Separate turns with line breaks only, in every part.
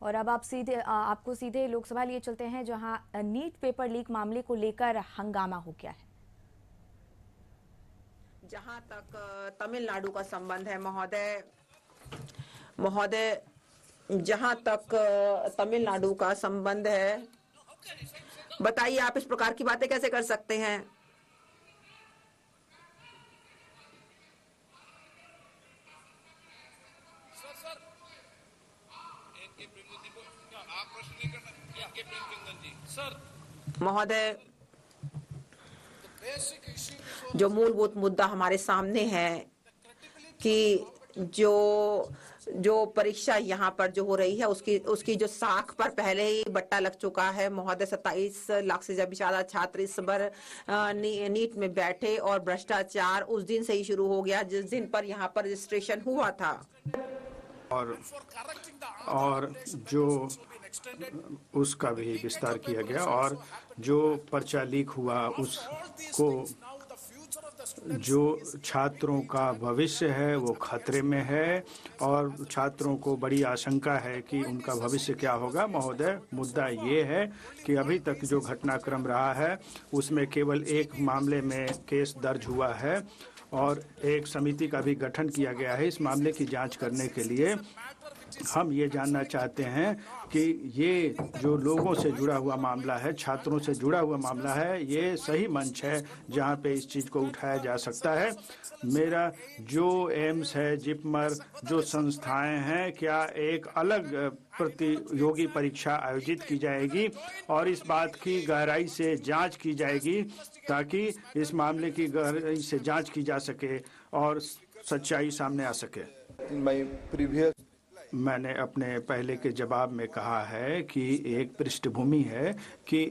और अब आपको सीधे लोकसभा लिए चलते हैं, जहां नीट पेपर लीक मामले को लेकर हंगामा हो गया है।
जहां तक तमिलनाडु का संबंध है महोदय, जहां तक तमिलनाडु का संबंध है, बताइए आप इस प्रकार की बातें कैसे कर सकते हैं? महोदय, जो मूलभूत मुद्दा हमारे सामने है कि जो परीक्षा यहाँ पर जो हो रही है उसकी जो साख पर पहले ही बट्टा लग चुका है महोदय। 27 लाख से ज्यादा छात्र इस बार नीट में बैठे और भ्रष्टाचार उस दिन से ही शुरू हो गया जिस दिन पर यहाँ पर रजिस्ट्रेशन हुआ था।
और जो उसका भी विस्तार किया गया और जो पर्चा लीक हुआ उसको जो छात्रों का भविष्य है वो खतरे में है और छात्रों को बड़ी आशंका है कि उनका भविष्य क्या होगा। महोदय, मुद्दा ये है कि अभी तक जो घटनाक्रम रहा है उसमें केवल एक मामले में केस दर्ज हुआ है और एक समिति का भी गठन किया गया है इस मामले की जांच करने के लिए। हम ये जानना चाहते हैं कि ये जो लोगों से जुड़ा हुआ मामला है, छात्रों से जुड़ा हुआ मामला है, ये सही मंच है जहां पे इस चीज़ को उठाया जा सकता है। मेरा जो एम्स है, जिपमर, जो संस्थाएं हैं, क्या एक अलग प्रतियोगी परीक्षा आयोजित की जाएगी और इस बात की गहराई से जांच की जाएगी ताकि इस मामले की गहराई से जांच की जा सके और सच्चाई सामने आ सके। मैंने अपने पहले के जवाब में कहा है कि एक पृष्ठभूमि है कि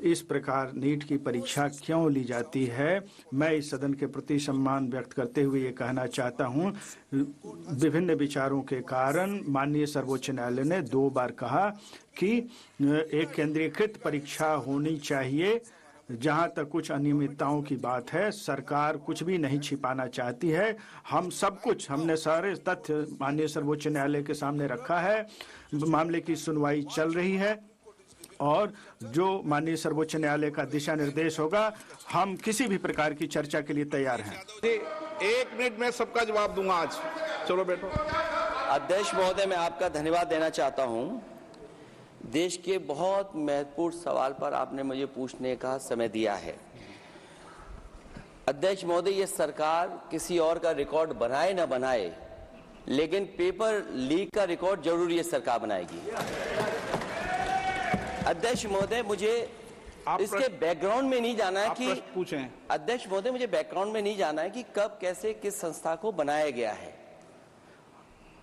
इस प्रकार नीट की परीक्षा क्यों ली जाती है। मैं इस सदन के प्रति सम्मान व्यक्त करते हुए ये कहना चाहता हूँ, विभिन्न विचारों के कारण माननीय सर्वोच्च न्यायालय ने 2 बार कहा कि एक केंद्रीकृत परीक्षा होनी चाहिए। जहां तक कुछ अनियमितताओं की बात है, सरकार कुछ भी नहीं छिपाना चाहती है। हमने सारे तथ्य माननीय सर्वोच्च न्यायालय के सामने रखा है। मामले की सुनवाई चल रही है और जो माननीय सर्वोच्च न्यायालय का दिशा निर्देश होगा, हम किसी भी प्रकार की चर्चा के लिए तैयार हैं।
1 मिनट में सबका जवाब दूंगा आज। चलो बैठो।
अध्यक्ष महोदय, मैं आपका धन्यवाद देना चाहता हूं। देश के बहुत महत्वपूर्ण सवाल पर आपने मुझे पूछने का समय दिया है। अध्यक्ष महोदय, ये सरकार किसी और का रिकॉर्ड बनाए न बनाए, लेकिन पेपर लीक का रिकॉर्ड जरूर ये सरकार बनाएगी। अध्यक्ष महोदय, मुझे इसके बैकग्राउंड में नहीं जाना है कि
पूछें।
अध्यक्ष महोदय, मुझे बैकग्राउंड में नहीं जाना है कि कब, कैसे, किस संस्था को बनाया गया है।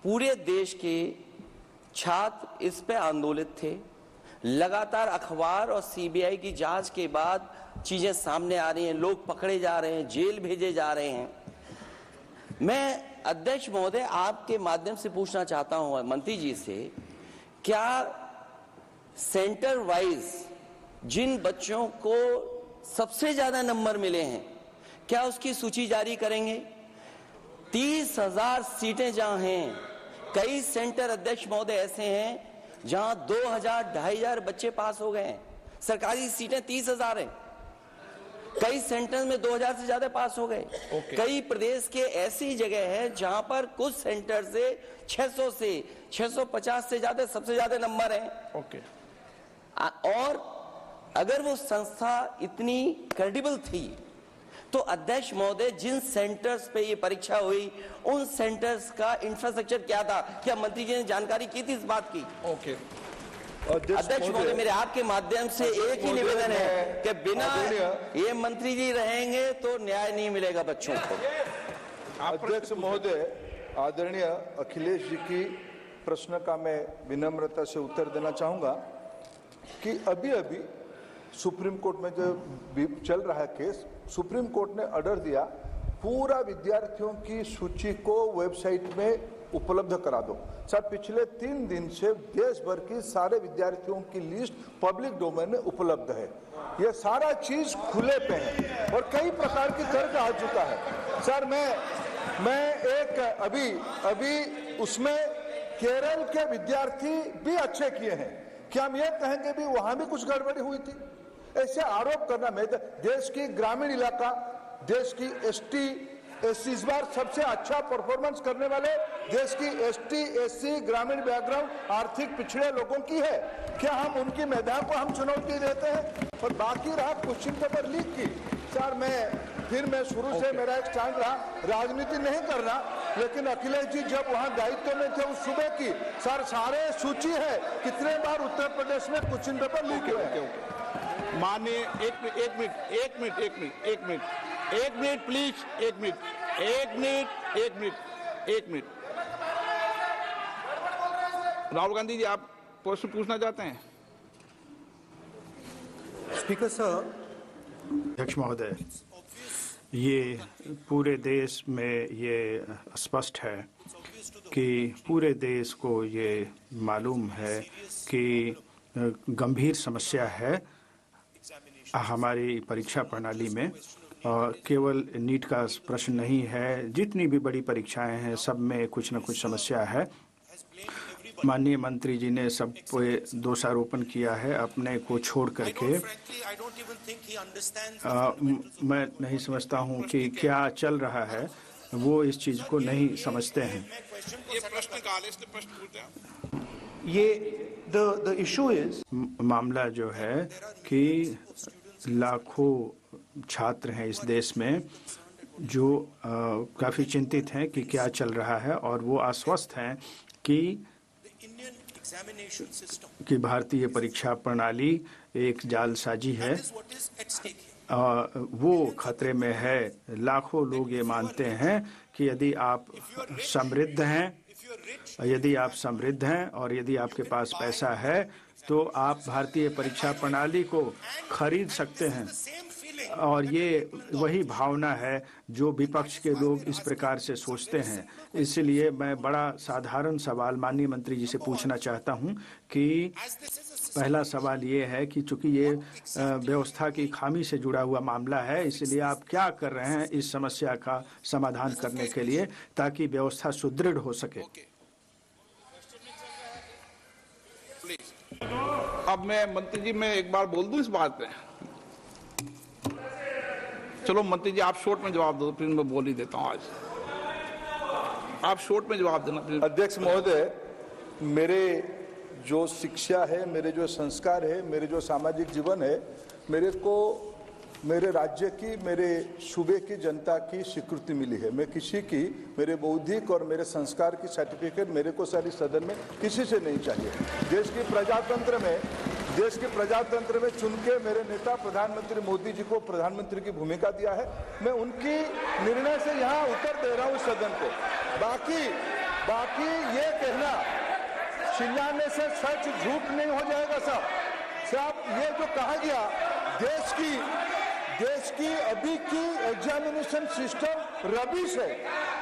पूरे देश के छात्र इस पे आंदोलित थे। लगातार अखबार और सीबीआई की जांच के बाद चीजें सामने आ रही हैं, लोग पकड़े जा रहे हैं, जेल भेजे जा रहे हैं। मैं अध्यक्ष महोदय आपके माध्यम से पूछना चाहता हूं मंत्री जी से, क्या सेंटर वाइज जिन बच्चों को सबसे ज्यादा नंबर मिले हैं, क्या उसकी सूची जारी करेंगे? 30,000 सीटें जहां हैं, कई सेंटर अध्यक्ष महोदय ऐसे हैं जहां 2,000, 2,500 बच्चे पास हो गए हैं। सरकारी सीटें 30,000 हैं। कई सेंटर में 2,000 से ज्यादा पास हो गए। कई प्रदेश के ऐसी जगह है जहां पर कुछ सेंटर से 600 से 650 से ज्यादा सबसे ज्यादा नंबर हैं। और अगर वो संस्था इतनी क्रेडिबल थी तो अध्यक्ष महोदय, जिन सेंटर्स पे ये परीक्षा हुई उन सेंटर्स का इंफ्रास्ट्रक्चर क्या था? क्या मंत्री जी ने जानकारी की थी इस बात की? अध्यक्ष महोदय, मेरे आपके माध्यम से एक ही निवेदन है कि बिना ये मंत्री जी रहेंगे तो न्याय नहीं मिलेगा बच्चों को।
अध्यक्ष महोदय, आदरणीय अखिलेश जी की प्रश्न का मैं विनम्रता से उत्तर देना चाहूंगा कि अभी सुप्रीम कोर्ट में जो चल रहा है केस, सुप्रीम कोर्ट ने ऑर्डर दिया पूरा विद्यार्थियों की सूची को वेबसाइट में उपलब्ध करा दो। सर, पिछले 3 दिन से देश भर की सारे विद्यार्थियों की लिस्ट पब्लिक डोमेन में उपलब्ध है। ये सारा चीज खुले पे है और कई प्रकार की तर्क आ चुका है। सर, मैं एक अभी उसमें केरल के विद्यार्थी भी अच्छे किए हैं, क्या हम ये कहेंगे भी वहां भी कुछ गड़बड़ी हुई थी? ऐसे आरोप करना, मैं देश की ग्रामीण इलाका, देश की एसटी एससी इस बार सबसे अच्छा परफॉर्मेंस करने वाले देश की एसटी एससी ग्रामीण बैकग्राउंड आर्थिक पिछड़े लोगों की है। क्या हम उनकी मेधा को हम चुनौती देते हैं? और बाकी रहा क्वेश्चन पेपर लीक की, सर मैं शुरू से मेरा एक स्टैंड रहा, राजनीति नहीं करना, लेकिन अखिलेश जी जब वहां दायित्व में थे उस सूबे की, सर सारे सूची है कितने बार उत्तर प्रदेश में क्वेश्चन पेपर लीक हुए हैं।
माननीय एक मिनट प्लीज, एक मिनट। राहुल गांधी जी, आप प्रश्न पूछना चाहते हैं?
स्पीकर सर,
अध्यक्ष महोदय, ये पूरे देश में ये स्पष्ट है कि पूरे देश को ये मालूम है कि गंभीर समस्या है हमारी परीक्षा प्रणाली में। और केवल नीट का प्रश्न नहीं है, जितनी भी बड़ी परीक्षाएं हैं सब में कुछ न कुछ समस्या है। माननीय मंत्री जी ने सब पे दोषारोपण किया है अपने को छोड़ करके। मैं नहीं समझता हूं कि क्या चल रहा है, वो इस चीज को नहीं समझते हैं।
ये प्रश्न काल है, इसलिए प्रश्न पूछते हैं।
ये द इशू इज,
मामला जो है कि लाखों छात्र हैं इस देश में जो काफ़ी चिंतित हैं कि क्या चल रहा है, और वो आश्वस्त हैं कि भारतीय परीक्षा प्रणाली एक जालसाजी है, वो खतरे में है। लाखों लोग ये मानते हैं कि यदि आप समृद्ध हैं और यदि आपके पास पैसा है तो आप भारतीय परीक्षा प्रणाली को खरीद सकते हैं। और ये वही भावना है जो विपक्ष के लोग इस प्रकार से सोचते हैं। इसलिए मैं बड़ा साधारण सवाल माननीय मंत्री जी से पूछना चाहता हूं कि पहला सवाल ये है कि चूंकि ये व्यवस्था की खामी से जुड़ा हुआ मामला है, इसलिए आप क्या कर रहे हैं इस समस्या का समाधान करने के लिए ताकि व्यवस्था सुदृढ़ हो सके?
अब मैं मंत्री जी, मैं एक बार बोल दूं इस बात पे? चलो मंत्री जी, आप शॉर्ट में जवाब दो, फिर मैं बोल ही देता हूं। आज आप शॉर्ट में जवाब देना प्लीज।
अध्यक्ष महोदय, मेरे जो शिक्षा है, मेरे जो संस्कार है, मेरे जो सामाजिक जीवन है, मेरे को मेरे राज्य की, मेरे सूबे की जनता की स्वीकृति मिली है। मैं किसी की, मेरे बौद्धिक और मेरे संस्कार की सर्टिफिकेट मेरे को सारी सदन में किसी से नहीं चाहिए। देश के प्रजातंत्र में चुन के मेरे नेता प्रधानमंत्री मोदी जी को प्रधानमंत्री की भूमिका दिया है। मैं उनकी निर्णय से यहाँ उत्तर दे रहा हूँ सदन को। बाकी ये कहना चिल्लाने से सच झूठ नहीं हो जाएगा साहब। ये जो कहा गया देश की अभी की एग्जामिनेशन सिस्टम रबिश है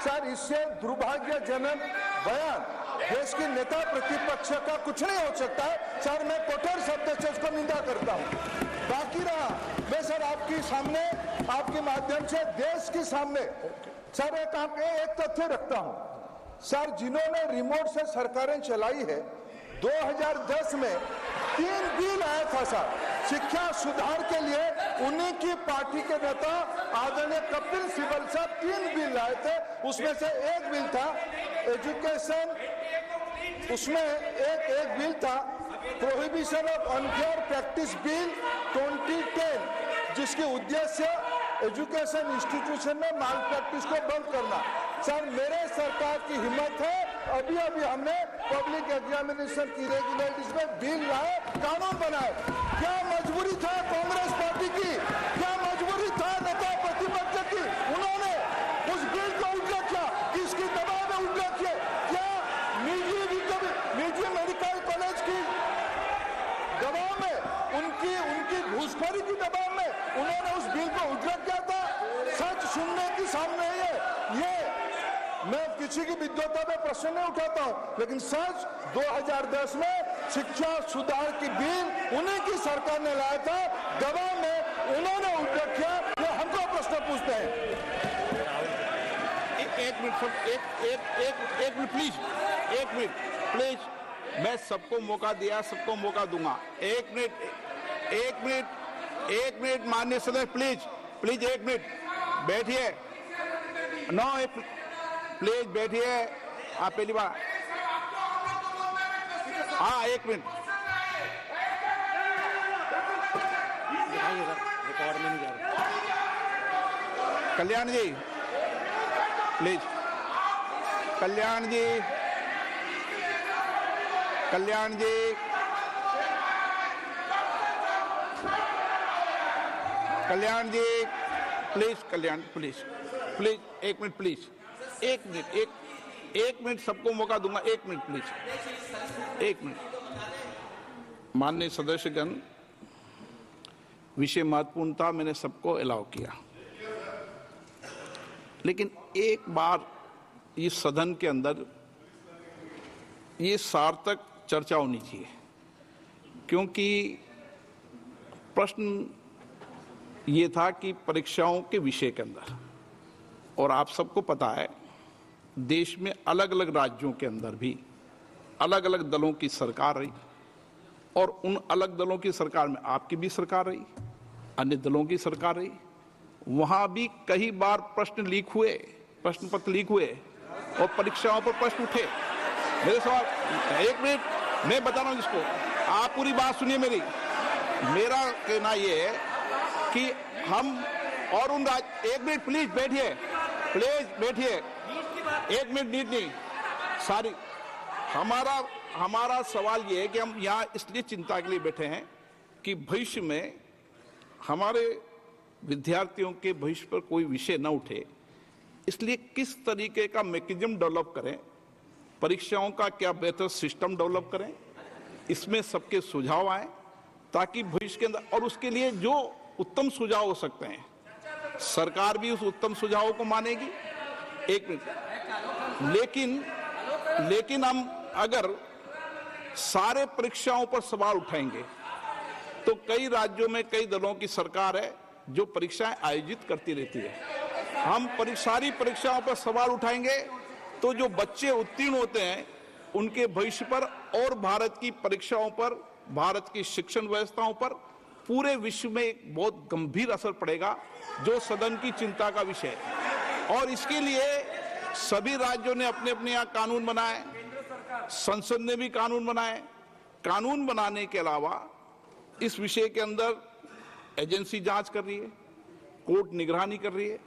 सर, इससे दुर्भाग्यजनक बयान देश की नेता प्रतिपक्ष का कुछ नहीं हो सकता है सर। मैं कठोर शब्द से उसको निंदा करता हूँ। बाकी रहा, मैं सर आपके सामने, आपके माध्यम से देश के सामने सर एक तथ्य रखता हूँ सर। जिन्होंने रिमोट से सरकारें चलाई है, 2010 में 3 बिल आया था सर शिक्षा सुधार के लिए। उन्हीं की पार्टी के नेता आदरणीय कपिल सिब्बल साहब 3 बिल लाए थे। उसमें से एक बिल था एजुकेशन, उसमें एक बिल था prohibition of unfair practice bill 2010, जिसके उद्देश्य एजुकेशन इंस्टीट्यूशन में माल प्रैक्टिस को बंद करना। सर मेरे सरकार की हिम्मत है, अभी हमने पब्लिक एग्जामिनेशन की रेगुलेटरीज में बिल लाए, कानून बनाए। क्या मजबूरी था कांग्रेस पार्टी की, क्या मजबूरी था नेता प्रतिपक्ष की? उन्होंने उस बिल को उल्टा किया, किसकी दबाव में उल्टा किया? क्या निजी मेडिकल कॉलेज की दबाव में, उनकी घूसखोरी की दबाव में उन्होंने उस बिल को उल्टा किया था? सच सुनने की सामने ये मैं किसी की विद्वता में प्रश्न नहीं उठाता हूं, लेकिन सच 2010 में शिक्षा सुधार की बिल उन्हीं की सरकार ने लाया था, दबाव में उन्होंने उल्टा किया। वो हमको प्रश्न पूछते हैं।
एक मिनट प्लीज, एक मिनट। प्लीज, मैं सबको मौका दिया, सबको मौका दूंगा। एक मिनट माननीय सदस्य, प्लीज 1 मिनट बैठिए। नो, प्लीज बैठिए। आप पहली बार, हाँ 1 minute. Kalyan ji please, Kalyan ji please, Kalyan please 1 minute, please 1 minute सबको मौका दूंगा। 1 मिनट प्लीज, 1 मिनट। माननीय सदस्यगण, विषय महत्वपूर्ण था, मैंने सबको अलाउ किया, लेकिन एक बार इस सदन के अंदर ये सार्थक चर्चा होनी चाहिए, क्योंकि प्रश्न ये था कि परीक्षाओं के विषय के अंदर, और आप सबको पता है देश में अलग अलग राज्यों के अंदर भी अलग अलग दलों की सरकार रही, और उन अलग दलों की सरकार में आपकी भी सरकार रही, अन्य दलों की सरकार रही। वहां भी कई बार प्रश्न लीक हुए, प्रश्न पत्र लीक हुए और परीक्षाओं पर प्रश्न उठे। मेरे सवाल, 1 मिनट मैं बता रहा हूं जिसको, आप पूरी बात सुनिए मेरी। मेरा कहना यह है कि हम और उन 1 मिनट प्लीज बैठिए, 1 मिनट नीट नहीं, सारी हमारा सवाल ये है कि हम यहाँ इसलिए चिंता के लिए बैठे हैं कि भविष्य में हमारे विद्यार्थियों के भविष्य पर कोई विषय न उठे, इसलिए किस तरीके का मैकेनिज्म डेवलप करें, परीक्षाओं का क्या बेहतर सिस्टम डेवलप करें, इसमें सबके सुझाव आए ताकि भविष्य के अंदर, और उसके लिए जो उत्तम सुझाव हो सकते हैं सरकार भी उस उत्तम सुझावों को मानेगी। 1 मिनट, लेकिन हम अगर सारे परीक्षाओं पर सवाल उठाएंगे तो कई राज्यों में कई दलों की सरकार है जो परीक्षाएं आयोजित करती रहती है। हम सारी परीक्षाओं पर सवाल उठाएंगे तो जो बच्चे उत्तीर्ण होते हैं उनके भविष्य पर और भारत की परीक्षाओं पर, भारत की शिक्षण व्यवस्थाओं पर, पूरे विश्व में एक बहुत गंभीर असर पड़ेगा, जो सदन की चिंता का विषय है। और इसके लिए सभी राज्यों ने अपने अपने यहाँ कानून बनाए, संसद ने भी कानून बनाए। कानून बनाने के अलावा इस विषय के अंदर एजेंसी जांच कर रही है, कोर्ट निगरानी कर रही है।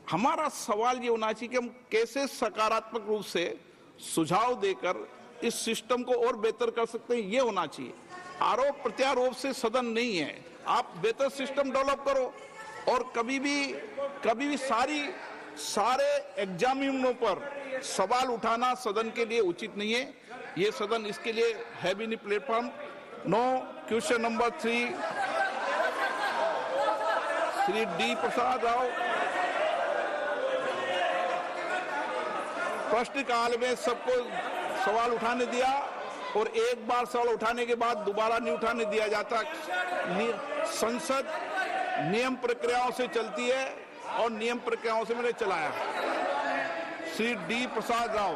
हमारा सवाल ये होना चाहिए कि हम कैसे सकारात्मक रूप से सुझाव देकर इस सिस्टम को और बेहतर कर सकते हैं, ये होना चाहिए। आरोप प्रत्यारोप से सदन नहीं है, आप बेहतर सिस्टम डेवलप करो। और कभी भी सारे एग्जामिनरों पर सवाल उठाना सदन के लिए उचित नहीं है। ये सदन इसके लिए है भी नहीं platform. No, question number 3, Shri D Prasad Rao. प्रश्नकाल में सबको सवाल उठाने दिया और एक बार सवाल उठाने के बाद दोबारा नहीं उठाने दिया जाता। संसद नियम प्रक्रियाओं से चलती है और नियम प्रक्रियाओं से मैंने चलाया। श्री डी प्रसाद राव,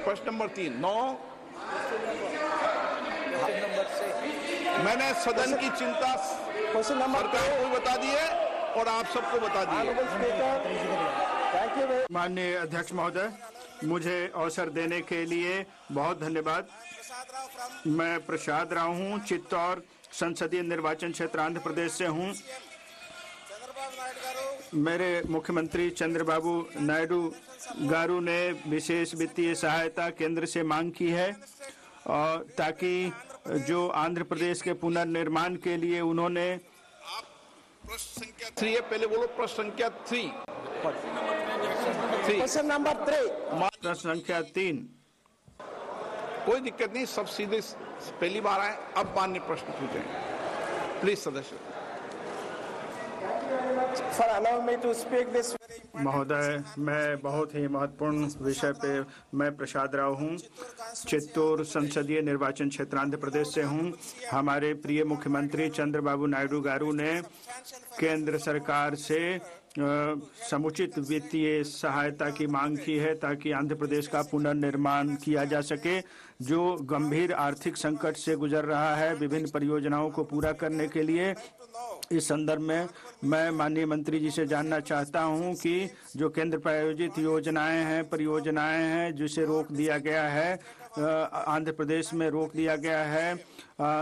प्रश्न नंबर 3। 9, मैंने सदन की चिंता सरकार को बता दी है और आप सबको बता दी है।
माननीय अध्यक्ष महोदय, मुझे अवसर देने के लिए बहुत धन्यवाद। मैं प्रसाद राव हूँ, चित्तौर संसदीय निर्वाचन क्षेत्र आंध्र प्रदेश से हूँ। मेरे मुख्यमंत्री चंद्रबाबू नायडू गारू ने विशेष वित्तीय सहायता केंद्र से मांग की है, और ताकि जो आंध्र प्रदेश के पुनर्निर्माण के लिए उन्होंने
प्रश्न संख्या 3 है, पहले बोलो प्रश्न संख्या 3।
Question number 3।
प्रश्न संख्या 3।
कोई दिक्कत नहीं, सब सीधे पहली बार आए, अब मान्य प्रश्न पूछे। प्लीज सदस्य।
महोदय, मैं बहुत ही महत्वपूर्ण विषय पे, मैं प्रसाद राव हूँ, चित्तौर संसदीय निर्वाचन क्षेत्र आंध्र प्रदेश से हूँ। हमारे प्रिय मुख्यमंत्री चंद्रबाबू नायडू गारू ने केंद्र सरकार से समुचित वित्तीय सहायता की मांग की है ताकि आंध्र प्रदेश का पुनर्निर्माण किया जा सके, जो गंभीर आर्थिक संकट से गुजर रहा है विभिन्न परियोजनाओं को पूरा करने के लिए। इस संदर्भ में मैं माननीय मंत्री जी से जानना चाहता हूं कि जो केंद्र प्रायोजित योजनाएं हैं, परियोजनाएं हैं, जिसे रोक दिया गया है, आंध्र प्रदेश में रोक दिया गया है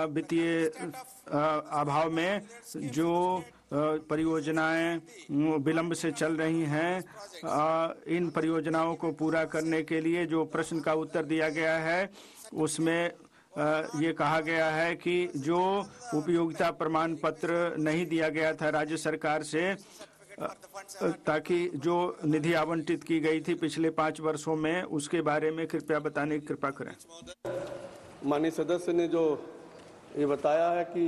वित्तीय अभाव में, जो परियोजनाएं विलंब से चल रही हैं, इन परियोजनाओं को पूरा करने के लिए जो प्रश्न का उत्तर दिया गया है उसमें ये कहा गया है कि जो उपयोगिता प्रमाण पत्र नहीं दिया गया था राज्य सरकार से, ताकि जो निधि आवंटित की गई थी पिछले 5 वर्षों में, उसके बारे में कृपया बताने की कृपा करें।
माननीय सदस्य ने जो ये बताया है कि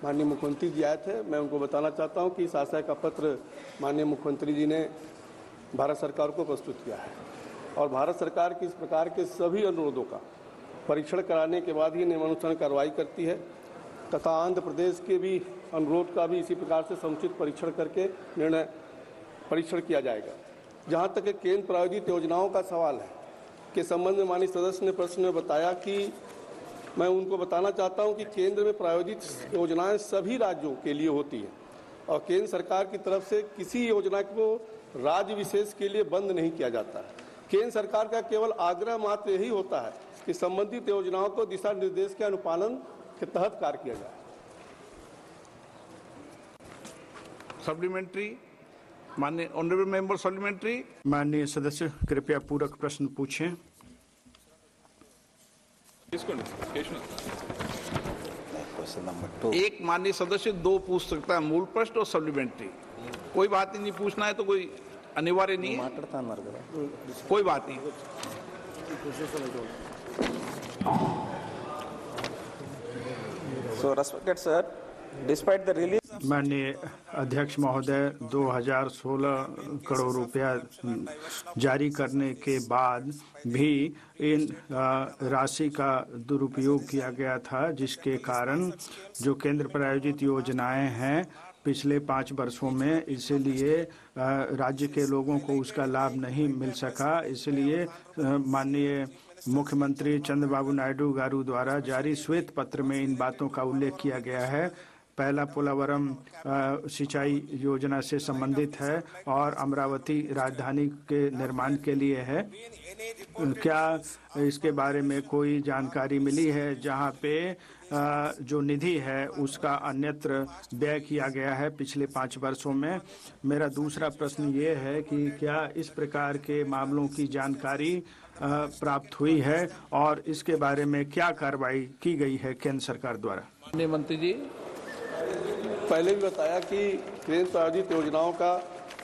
माननीय मुख्यमंत्री जी आए थे, मैं उनको बताना चाहता हूं कि इस आशय का पत्र माननीय मुख्यमंत्री जी ने भारत सरकार को प्रस्तुत किया है और भारत सरकार की इस प्रकार के सभी अनुरोधों का परीक्षण कराने के बाद ही नियमानुसार कार्रवाई करती है तथा आंध्र प्रदेश के भी अनुरोध का भी इसी प्रकार से समुचित परीक्षण करके निर्णय परीक्षण किया जाएगा। जहां तक केंद्र प्रायोजित योजनाओं का सवाल है के संबंध में माननीय सदस्य ने प्रश्न में बताया कि मैं उनको बताना चाहता हूं कि केंद्र में प्रायोजित योजनाएं सभी राज्यों के लिए होती हैं और केंद्र सरकार की तरफ से किसी योजना को राज्य विशेष के लिए बंद नहीं किया जाता है। केंद्र सरकार का केवल आग्रह मात्र यही होता है कि संबंधित योजनाओं को दिशा निर्देश के अनुपालन के तहत कार्य किया जाए।
सप्लीमेंट्री, माननीय ऑनरेबल मेंबर सप्लीमेंट्री।
माननीय सदस्य कृपया पूरक प्रश्न पूछें।
एक माननीय सदस्य 2 पूछ सकता है, मूल प्रश्न और सप्लीमेंट्री। कोई बात नहीं, पूछना है तो कोई अनिवार्य नहीं है, कोई बात नहीं।
So respected sir, despite the release
माननीय अध्यक्ष महोदय, 2016 करोड़ रुपया जारी करने के बाद भी इन राशि का दुरुपयोग किया गया था, जिसके कारण जो केंद्र प्रायोजित योजनाएं हैं पिछले 5 वर्षों में, इसलिए राज्य के लोगों को उसका लाभ नहीं मिल सका। इसलिए माननीय मुख्यमंत्री चंद्रबाबू नायडू गारू द्वारा जारी श्वेत पत्र में इन बातों का उल्लेख किया गया है। पहला पोलावरम सिंचाई योजना से संबंधित है और अमरावती राजधानी के निर्माण के लिए है। क्या इसके बारे में कोई जानकारी मिली है जहां पे जो निधि है उसका अन्यत्र व्यय किया गया है पिछले 5 वर्षों में? मेरा दूसरा प्रश्न ये है कि क्या इस प्रकार के मामलों की जानकारी प्राप्त हुई है और इसके बारे में क्या कार्रवाई की गई है केंद्र सरकार द्वारा?
माननीय मंत्री जी, पहले भी बताया कि केंद्र प्रायोजित योजनाओं का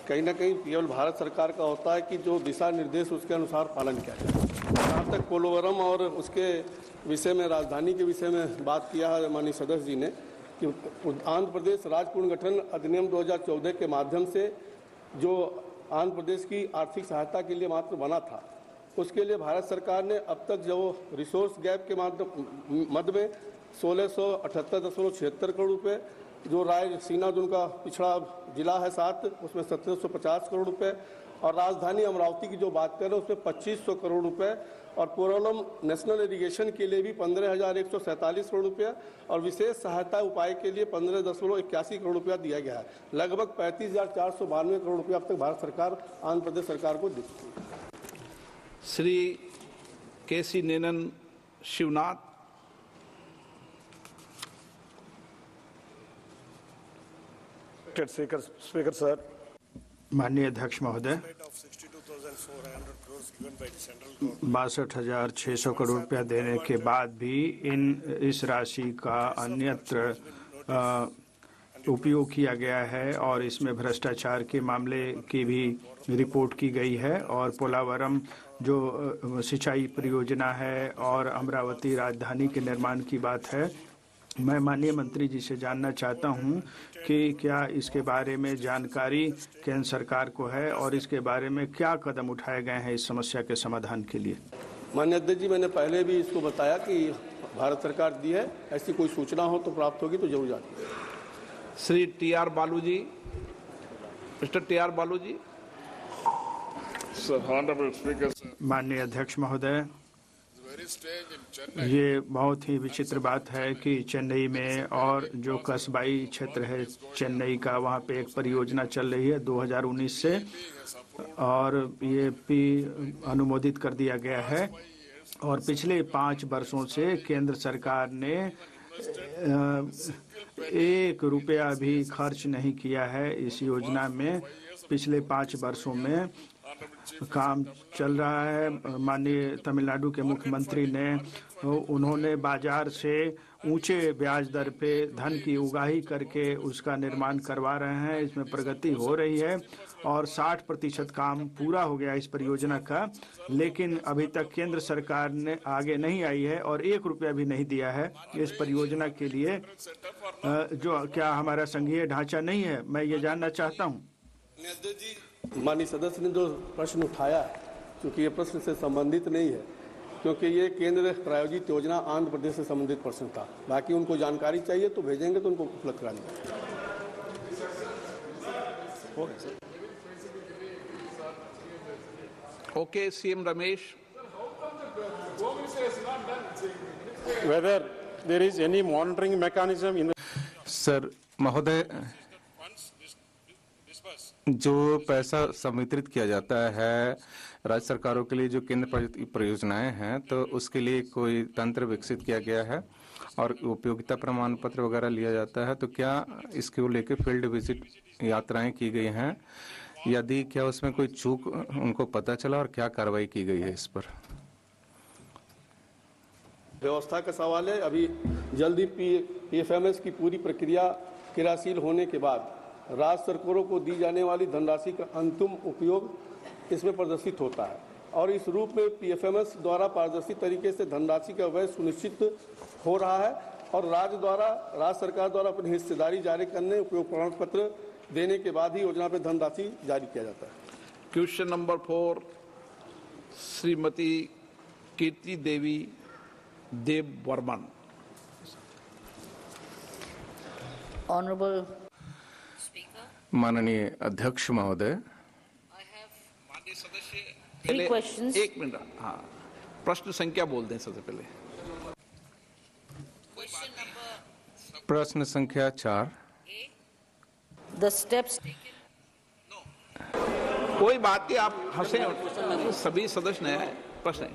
कहीं ना कहीं केवल भारत सरकार का होता है कि जो दिशा निर्देश उसके अनुसार पालन किया जाए। जहाँ तक पोलावरम और उसके विषय में, राजधानी के विषय में बात किया है माननीय सदस्य जी ने कि आंध्र प्रदेश राज्य पुनर्गठन अधिनियम 2014 के माध्यम से जो आंध्र प्रदेश की आर्थिक सहायता के लिए मात्र बना था, उसके लिए भारत सरकार ने अब तक जो रिसोर्स गैप के मध्य में 1678.76 करोड़ रुपए, जो रायसीना जो उनका पिछड़ा जिला है 7, उसमें 1750 करोड़ रुपए, और राजधानी अमरावती की जो बात कर रहे हैं उसमें 2500 करोड़ रुपए, और पोरालम नेशनल इरिगेशन के लिए भी 15,147 करोड़ रुपया, और विशेष सहायता उपाय के लिए 15.81 करोड़ रुपया दिया गया है। लगभग 35,492 करोड़ रुपया अब तक भारत सरकार आंध्र प्रदेश सरकार को दी।
श्री केसी नेनन शिवनाथ।
Speaker sir,
माननीय अध्यक्ष महोदय, 62,600 करोड़ रुपया देने के बाद भी इस राशि का अन्यत्र उपयोग किया गया है और इसमें भ्रष्टाचार के मामले की भी रिपोर्ट की गई है, और पोलावरम जो सिंचाई परियोजना है और अमरावती राजधानी के निर्माण की बात है। मैं माननीय मंत्री जी से जानना चाहता हूं कि क्या इसके बारे में जानकारी केंद्र सरकार को है और इसके बारे में क्या कदम उठाए गए हैं इस समस्या के समाधान के लिए?
माननीय अध्यक्ष जी, मैंने पहले भी इसको बताया कि भारत सरकार दी है, ऐसी कोई सूचना हो तो प्राप्त होगी तो जरूर जाती है।
श्री टी आर बालू जी। Mister TR. बालू जी.
माननीय अध्यक्ष महोदय, ये बहुत ही विचित्र बात है कि चेन्नई में और जो कस्बाई क्षेत्र है चेन्नई का, वहाँ पे एक परियोजना चल रही है 2019 से, और ये अनुमोदित कर दिया गया है। और पिछले 5 वर्षों से केंद्र सरकार ने 1 रुपया भी खर्च नहीं किया है इस योजना में। पिछले 5 वर्षों में काम चल रहा है। माननीय तमिलनाडु के मुख्यमंत्री ने उन्होंने बाजार से ऊंचे ब्याज दर पे धन की उगाही करके उसका निर्माण करवा रहे हैं। इसमें प्रगति हो रही है और 60% काम पूरा हो गया इस परियोजना का, लेकिन अभी तक केंद्र सरकार ने आगे नहीं आई है और 1 रुपया भी नहीं दिया है इस परियोजना के लिए। जो क्या हमारा संघीय ढांचा नहीं है, मैं ये जानना चाहता हूँ।
माननीय सदस्य ने जो प्रश्न उठाया है, क्योंकि ये प्रश्न से संबंधित नहीं है, क्योंकि ये केंद्र प्रायोजित योजना आंध्र प्रदेश से संबंधित प्रश्न था। बाकी उनको जानकारी चाहिए तो भेजेंगे तो उनको उपलब्ध करा देंगे।
Okay, CM Ramesh.
Whether there is any monitoring mechanism in
sir महोदय, जो पैसा संवितरित किया जाता है राज्य सरकारों के लिए जो केंद्र प्रायोजित परियोजनाएं हैं, तो उसके लिए कोई तंत्र विकसित किया गया है और उपयोगिता प्रमाण पत्र वगैरह लिया जाता है, तो क्या इसको लेकर फील्ड विजिट यात्राएं की गई हैं? यदि क्या उसमें कोई चूक उनको पता चला और क्या कार्रवाई की गई है इस पर?
व्यवस्था का सवाल है। अभी जल्दी PFMS की पूरी प्रक्रिया क्रियाशील होने के बाद राज्य सरकारों को दी जाने वाली धनराशि का अंतिम उपयोग इसमें प्रदर्शित होता है और इस रूप में PFMS द्वारा पारदर्शी तरीके से धनराशि का व्यय सुनिश्चित हो रहा है और राज्य सरकार द्वारा अपनी हिस्सेदारी जारी करने, उपयोग प्रमाण पत्र देने के बाद ही योजना पर धनराशि जारी किया जाता है।
क्वेश्चन नंबर 4, श्रीमती कीर्ति देवी देव वर्मन.
ऑनरेबल
माननीय अध्यक्ष महोदय,
माननीय सदस्य,
3 questions.
1 मिनट. हाँ, प्रश्न संख्या बोल दें सबसे पहले.
प्रश्न संख्या 4.
The steps.
कोई बात नहीं, आप हंसे. सभी सदस्य ने प्रश्न.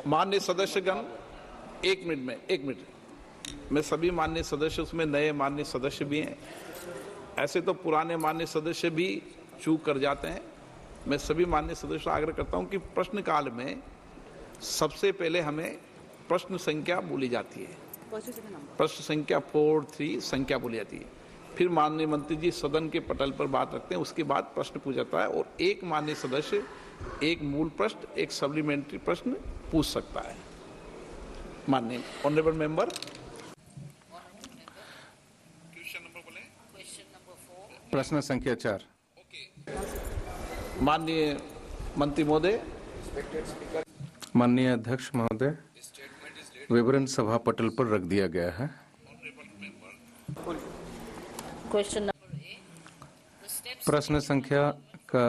माननीय सदस्यगण, 1 मिनट. मैं सभी माननीय सदस्य, उसमें नए माननीय सदस्य भी हैं. ऐसे तो पुराने माननीय सदस्य भी चूक कर जाते हैं. मैं सभी माननीय सदस्यों से आग्रह करता हूं कि प्रश्न काल में सबसे पहले हमें प्रश्न संख्या बोली जाती है. प्रश्न संख्या 4, 3 संख्या बोली जाती है. फिर माननीय मंत्री जी सदन के पटल पर बात रखते हैं. उसके बाद प्रश्न पूछा जाता है और एक माननीय सदस्य एक मूल प्रश्न, एक सप्लीमेंट्री प्रश्न पूछ सकता है. माननीय ऑनरेबल मेंबर.
प्रश्न संख्या 4.
माननीय मंत्री महोदय.
माननीय अध्यक्ष महोदय, विवरण सभा पटल पर रख दिया गया है. प्रश्न संख्या का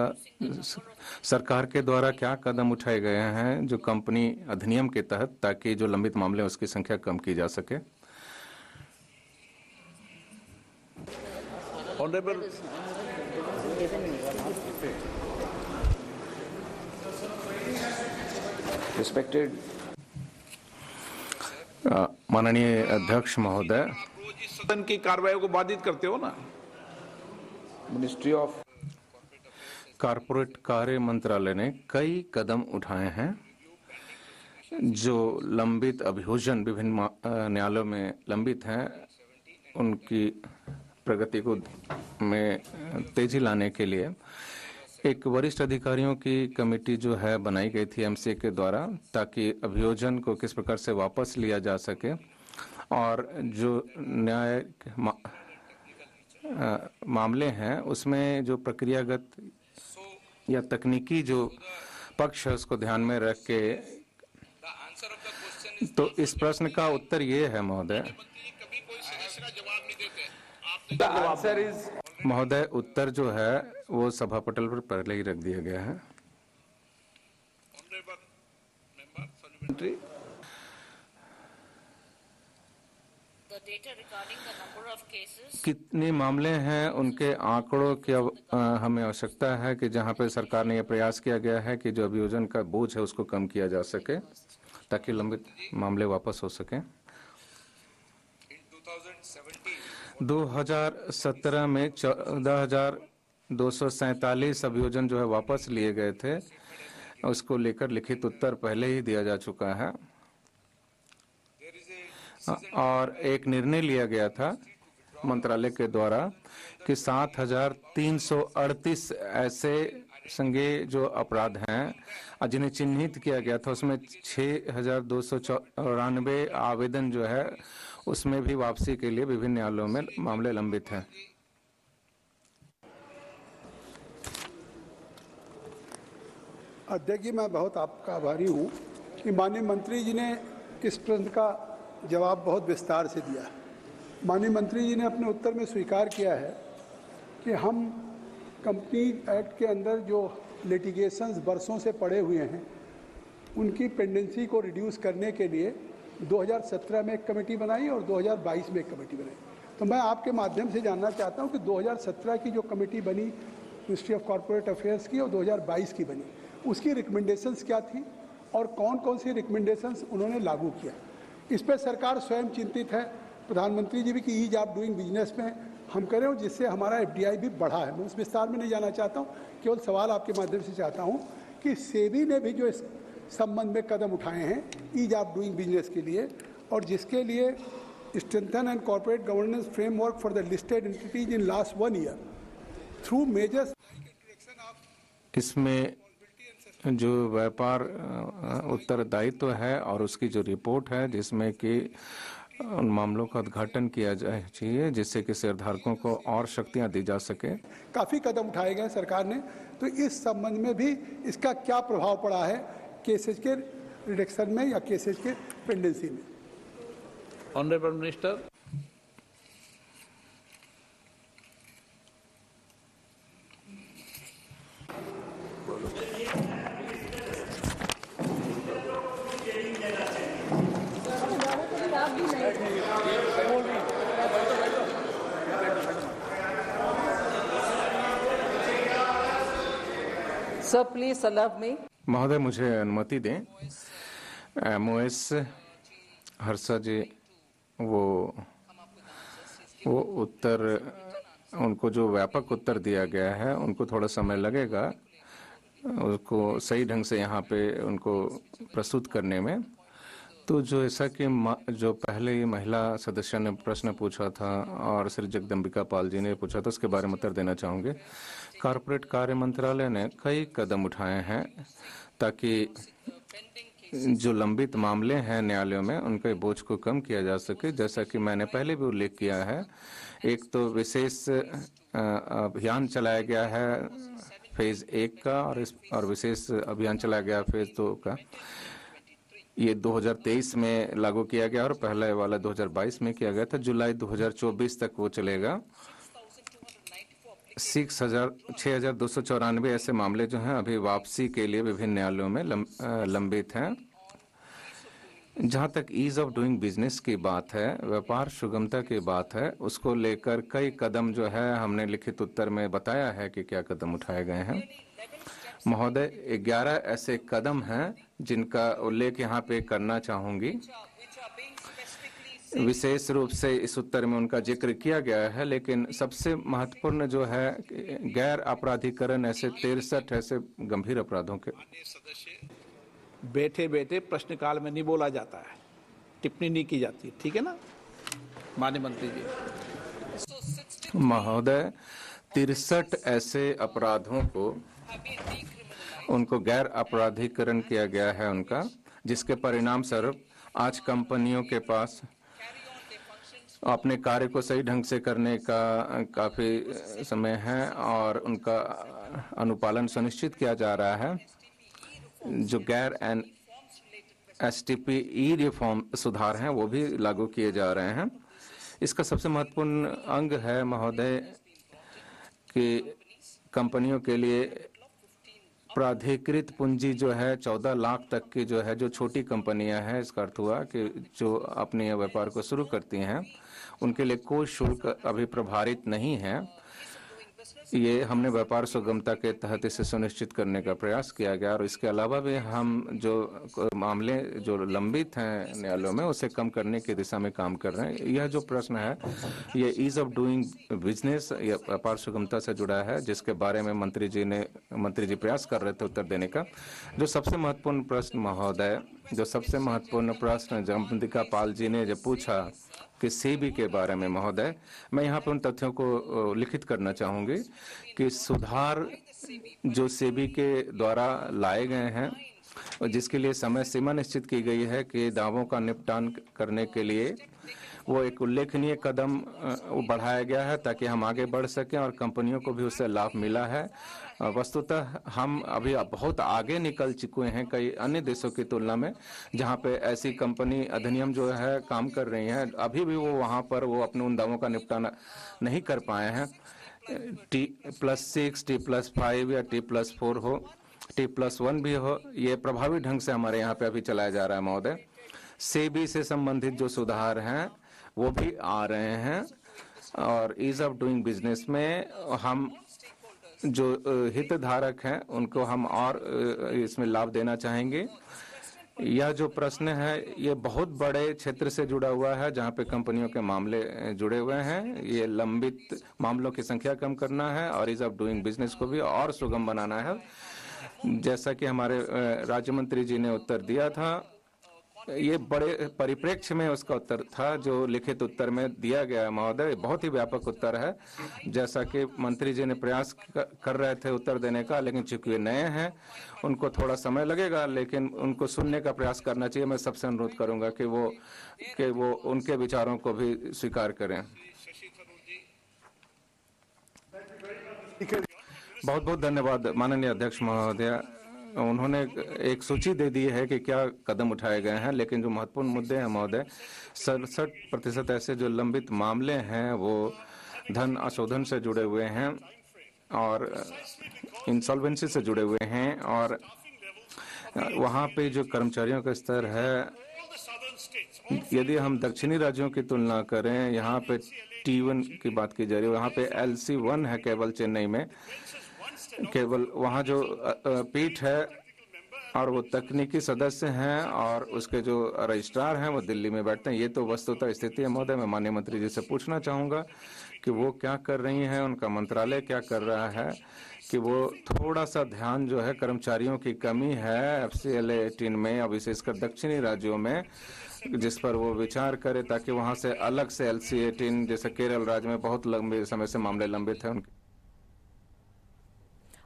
सरकार के द्वारा क्या कदम उठाए गए हैं जो कंपनी अधिनियम के तहत, ताकि जो लंबित मामले हैं उसकी संख्या कम की जा सके?
ऑनरेबल
रिस्पेक्टेड
माननीय अध्यक्ष महोदय,
सदन की कार्रवाई को बाधित करते हो ना.
मिनिस्ट्री ऑफ
कॉर्पोरेट कार्य मंत्रालय ने कई कदम उठाए हैं जो लंबित अभियोजन विभिन्न न्यायालयों में लंबित हैं, उनकी प्रगति को में तेजी लाने के लिए एक वरिष्ठ अधिकारियों की कमेटी जो है बनाई गई थी MCA के द्वारा, ताकि अभियोजन को किस प्रकार से वापस लिया जा सके और जो न्याय मामले हैं उसमें जो प्रक्रियागत या तकनीकी जो पक्ष है उसको ध्यान में रख के. तो इस प्रश्न का उत्तर ये है महोदय.
The answer is
महोदय, उत्तर जो है वो सभा पटल पर पहले ही रख दिया गया है। कितने मामले हैं उनके आंकड़ों की हमें आवश्यकता है कि जहां पर सरकार ने यह प्रयास किया गया है कि जो अभियोजन का बोझ है उसको कम किया जा सके ताकि लंबित मामले वापस हो सके। 2017 में 14,247 अभियोजन जो है वापस लिए गए थे, उसको लेकर लिखित उत्तर पहले ही दिया जा चुका है और एक निर्णय लिया गया था मंत्रालय के द्वारा कि 7,338 ऐसे संज्ञेय जो अपराध हैं जिन्हें चिन्हित किया गया था, उसमें 6,294 आवेदन जो है उसमें भी वापसी के लिए विभिन्न न्यायालयों में मामले लंबित हैं।
अध्यक्ष जी, मैं बहुत आपका आभारी हूँ कि माननीय मंत्री जी ने इस प्रश्न का जवाब बहुत विस्तार से दिया। माननीय मंत्री जी ने अपने उत्तर में स्वीकार किया है कि हम कंपनी एक्ट के अंदर जो लिटिगेशंस बरसों से पड़े हुए हैं उनकी पेंडेंसी को रिड्यूस करने के लिए 2017 में एक कमेटी बनाई और 2022 में एक कमेटी बनाई। तो मैं आपके माध्यम से जानना चाहता हूं कि 2017 की जो कमेटी बनी मिनिस्ट्री ऑफ कॉर्पोरेट अफेयर्स की और 2022 की बनी, उसकी रिकमेंडेशंस क्या थी और कौन कौन सी रिकमेंडेशंस उन्होंने लागू किया। इस पर सरकार स्वयं चिंतित है, प्रधानमंत्री जी भी कि ईज ऑफ डूइंग बिजनेस में हम करें और जिससे हमारा FDI भी बढ़ा है। मैं उस विस्तार में नहीं जाना चाहता हूँ, केवल सवाल आपके माध्यम से चाहता हूँ कि सेबी ने भी जो इस संबंध में कदम उठाए हैं ईज ऑफ डूइंग बिजनेस के लिए और जिसके लिए strengthen and corporate governance framework for the listed entities in last 1 year through measures.
इसमें जो व्यापार उत्तरदायित्व है और उसकी जो रिपोर्ट है जिसमें कि उन मामलों का उद्घाटन किया जाए चाहिए जिससे कि शेयरधारकों को और शक्तियां दी जा सके।
काफ़ी कदम उठाए गए सरकार ने, तो इस संबंध में भी इसका क्या प्रभाव पड़ा है केसेज के रिडक्शन में या केसेज के पेंडेंसी में।
Honourable minister.
Sir, please allow me.
महोदय, मुझे अनुमति दें। MOS हर्षा जी वो उत्तर, उनको जो व्यापक उत्तर दिया गया है उनको थोड़ा समय लगेगा उसको सही ढंग से यहाँ पे उनको प्रस्तुत करने में। तो जो ऐसा कि जो पहले ही महिला सदस्य ने प्रश्न पूछा था और श्री जगदम्बिका पाल जी ने पूछा था, उसके बारे में उत्तर देना चाहूँगे। कॉर्पोरेट कार्य मंत्रालय ने कई कदम उठाए हैं ताकि जो लंबित मामले हैं न्यायालयों में उनके बोझ को कम किया जा सके। जैसा कि मैंने पहले भी उल्लेख किया है, एक तो विशेष अभियान चलाया गया है फेज 1 का और विशेष अभियान चलाया गया फेज 2 का। ये 2023 में लागू किया गया और पहले वाला 2022 में किया गया था। जुलाई 2024 तक वो चलेगा। 6,294 ऐसे मामले जो हैं अभी वापसी के लिए विभिन्न न्यायालयों में लंबित हैं। जहां तक ईज ऑफ डूइंग बिजनेस की बात है, व्यापार सुगमता की बात है, उसको लेकर कई कदम जो है हमने लिखित उत्तर में बताया है कि क्या कदम उठाए गए हैं। महोदय, 11 ऐसे कदम हैं जिनका उल्लेख यहाँ पे करना चाहूंगी। विशेष रूप से इस उत्तर में उनका जिक्र किया गया है, लेकिन सबसे महत्वपूर्ण जो है गैर आपराधिकरण ऐसे 63 ऐसे गंभीर अपराधों के।
बैठे बैठे प्रश्नकाल में नहीं बोला जाता है, टिप्पणी नहीं की जाती, ठीक है ना माननीय मंत्री जी।
महोदय, 63 ऐसे अपराधों को उनको गैर आपराधिकरण किया गया है उनका, जिसके परिणाम स्वरूप आज कंपनियों के पास अपने कार्य को सही ढंग से करने का काफी समय है और उनका अनुपालन सुनिश्चित किया जा रहा है। जो गैर एंड STP रिफॉर्म सुधार हैं वो भी लागू किए जा रहे हैं। इसका सबसे महत्वपूर्ण अंग है महोदय कि कंपनियों के लिए प्राधिकृत पूंजी जो है 14 लाख तक की जो है, जो छोटी कंपनियां हैं, इसका अर्थ हुआ कि जो अपने व्यापार को शुरू करती हैं उनके लिए कोई शुल्क अभी प्रभावित नहीं है। ये हमने व्यापार सुगमता के तहत इसे सुनिश्चित करने का प्रयास किया गया और इसके अलावा भी हम जो मामले जो लंबित हैं न्यायालयों में उसे कम करने की दिशा में काम कर रहे हैं। यह जो प्रश्न है ये ईज ऑफ डूइंग बिजनेस या व्यापार सुगमता से जुड़ा है, जिसके बारे में मंत्री जी प्रयास कर रहे थे उत्तर देने का। जो सबसे महत्वपूर्ण प्रश्न महोदय, जो सबसे महत्वपूर्ण प्रश्न जगदम्बिका पाल जी ने जब पूछा कि सेबी के बारे में, महोदय मैं यहाँ पर उन तथ्यों को लिखित करना चाहूँगी कि सुधार जो सेबी के द्वारा लाए गए हैं जिसके लिए समय सीमा निश्चित की गई है कि दावों का निपटान करने के लिए वो एक उल्लेखनीय कदम बढ़ाया गया है ताकि हम आगे बढ़ सकें और कंपनियों को भी उससे लाभ मिला है। वस्तुतः हम अभी बहुत आगे निकल चुके हैं कई अन्य देशों की तुलना में, जहां पे ऐसी कंपनी अधिनियम जो है काम कर रही हैं, अभी भी वो वहां पर वो अपने उन दावों का निपटाना नहीं कर पाए हैं। T+6, T+5 या T+4 हो, T+1 भी हो, ये प्रभावी ढंग से हमारे यहाँ पे अभी चलाया जा रहा है महोदय। सेबी से संबंधित जो सुधार हैं वो भी आ रहे हैं और ईज ऑफ डूइंग बिजनेस में हम जो हितधारक हैं उनको हम और इसमें लाभ देना चाहेंगे। यह जो प्रश्न है ये बहुत बड़े क्षेत्र से जुड़ा हुआ है जहां पे कंपनियों के मामले जुड़े हुए हैं। ये लंबित मामलों की संख्या कम करना है और ईज ऑफ डूइंग बिजनेस को भी और सुगम बनाना है। जैसा कि हमारे राज्य मंत्री जी ने उत्तर दिया था, ये बड़े परिप्रेक्ष्य में उसका उत्तर था जो लिखित उत्तर में दिया गया है महोदय। बहुत ही व्यापक उत्तर है। जैसा कि मंत्री जी ने प्रयास कर रहे थे उत्तर देने का, लेकिन चूंकि वे नए हैं उनको थोड़ा समय लगेगा, लेकिन उनको सुनने का प्रयास करना चाहिए। मैं सबसे अनुरोध करूंगा कि वो उनके विचारों को भी स्वीकार करें। बहुत बहुत धन्यवाद माननीय अध्यक्ष महोदय। उन्होंने एक सूची दे दी है कि क्या कदम उठाए गए हैं, लेकिन जो महत्वपूर्ण मुद्दे हैं महोदय, 67% ऐसे जो लंबित मामले हैं वो धन अशोधन से जुड़े हुए हैं और इंसॉल्वेंसी से जुड़े हुए हैं और वहाँ पे जो कर्मचारियों का स्तर है, यदि हम दक्षिणी राज्यों की तुलना करें, यहाँ पे T1 की बात की जा रही है, वहाँ पे LC1 है केवल चेन्नई में, केवल वहाँ जो पीठ है और वो तकनीकी सदस्य हैं और उसके जो रजिस्ट्रार हैं वो दिल्ली में बैठते हैं। ये तो वस्तुतः स्थिति है महोदय। मैं माननीय मंत्री जी से पूछना चाहूँगा कि वो क्या कर रही हैं, उनका मंत्रालय क्या कर रहा है कि वो थोड़ा सा ध्यान जो है कर्मचारियों की कमी है FCLA 18 में और विशेषकर दक्षिणी राज्यों में, जिस पर वो विचार करे ताकि वहाँ से अलग से LC 18 जैसे केरल राज्य में बहुत लंबे समय से मामले लंबित हैं उनके।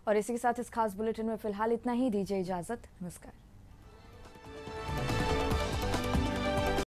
और इसी के साथ इस खास बुलेटिन में फिलहाल इतना ही। दीजिए इजाजत। नमस्कार।